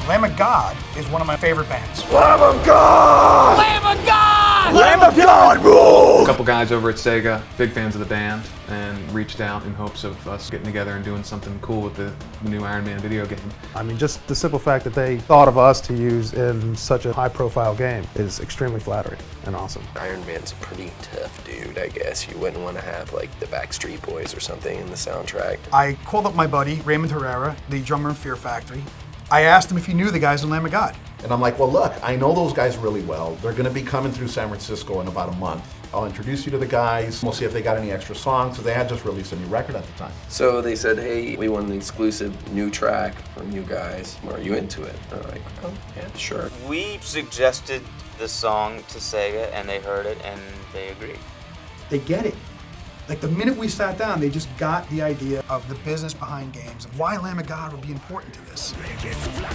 Lamb of God is one of my favorite bands. Lamb of God! Lamb of God! Lamb of God, bro! A couple guys over at Sega, big fans of the band, and reached out in hopes of us getting together and doing something cool with the new Iron Man video game. I mean, just the simple fact that they thought of us to use in such a high-profile game is extremely flattering and awesome. Iron Man's a pretty tough dude, I guess. You wouldn't want to have, like, the Backstreet Boys or something in the soundtrack. I called up my buddy, Raymond Herrera, the drummer in Fear Factory. I asked him if he knew the guys in Lamb of God. And I'm like, well, look, I know those guys really well. They're going to be coming through San Francisco in about a month. I'll introduce you to the guys. We'll see if they got any extra songs, because they had just released a new record at the time. So they said, hey, we want an exclusive new track from you guys. Are you into it? I'm like, oh, yeah, sure. We suggested the song to Sega, and they heard it, and they agreed. They get it. Like the minute we sat down, they just got the idea of the business behind games, of why Lamb of God would be important to this.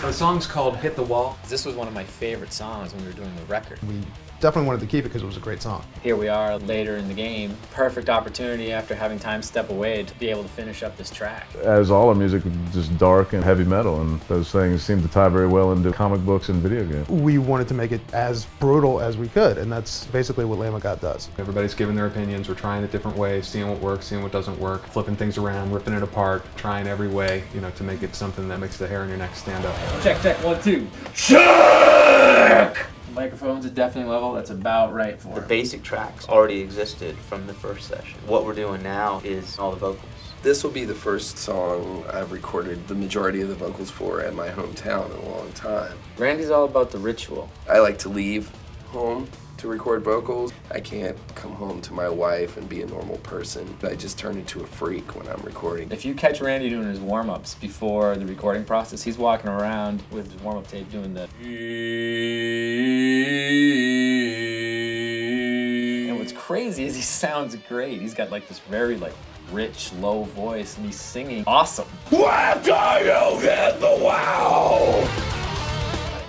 The song's called Hit the Wall. This was one of my favorite songs when we were doing the record. We definitely wanted to keep it because it was a great song. Here we are later in the game. Perfect opportunity after having time step away to be able to finish up this track. As all our music was just dark and heavy metal, and those things seem to tie very well into comic books and video games. We wanted to make it as brutal as we could, and that's basically what Lamb of God does. Everybody's giving their opinions. We're trying it different ways, seeing what works, seeing what doesn't work, flipping things around, ripping it apart, trying every way, to make it something that makes the hair on your neck stand up. Check, 1, 2. Check! Microphone's at deafening level, that's about right for The it. basic tracks already existed from the first session. What we're doing now is all the vocals. This will be the first song I've recorded the majority of the vocals for at my hometown in a long time. Randy's all about the ritual. I like to leave home to record vocals. I can't come home to my wife and be a normal person. I just turn into a freak when I'm recording. If you catch Randy doing his warm-ups before the recording process, he's walking around with his warm-up tape doing the... And what's crazy is he sounds great. He's got like this very rich, low voice, and he's singing awesome. After you hit the wall!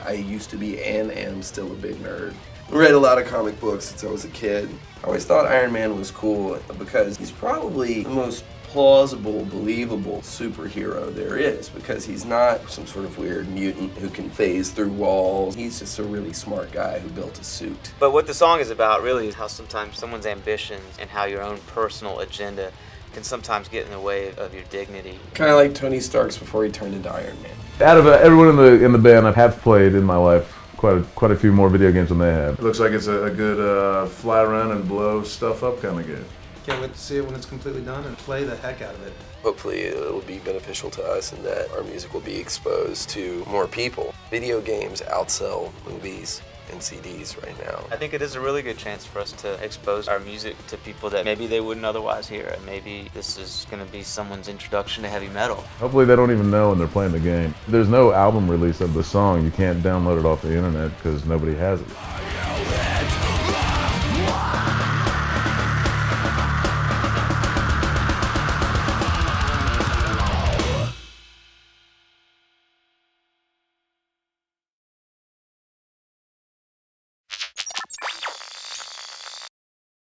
I used to be and am still a big nerd. Read a lot of comic books since I was a kid. I always thought Iron Man was cool because he's probably the most plausible, believable superhero there is, because he's not some sort of weird mutant who can phase through walls. He's just a really smart guy who built a suit. But what the song is about really is how sometimes someone's ambitions and how your own personal agenda can sometimes get in the way of your dignity. Kind of like Tony Stark's before he turned into Iron Man. Out of everyone in the band, I have played in my life quite a few more video games than they have. It looks like it's a good fly around and blow stuff up kind of game. Can't wait to see it when it's completely done and play the heck out of it. Hopefully it will be beneficial to us in that our music will be exposed to more people. Video games outsell movies and CDs right now. I think it is a really good chance for us to expose our music to people that maybe they wouldn't otherwise hear it. Maybe this is going to be someone's introduction to heavy metal. Hopefully they don't even know when they're playing the game. There's no album release of the song. You can't download it off the internet because nobody has it.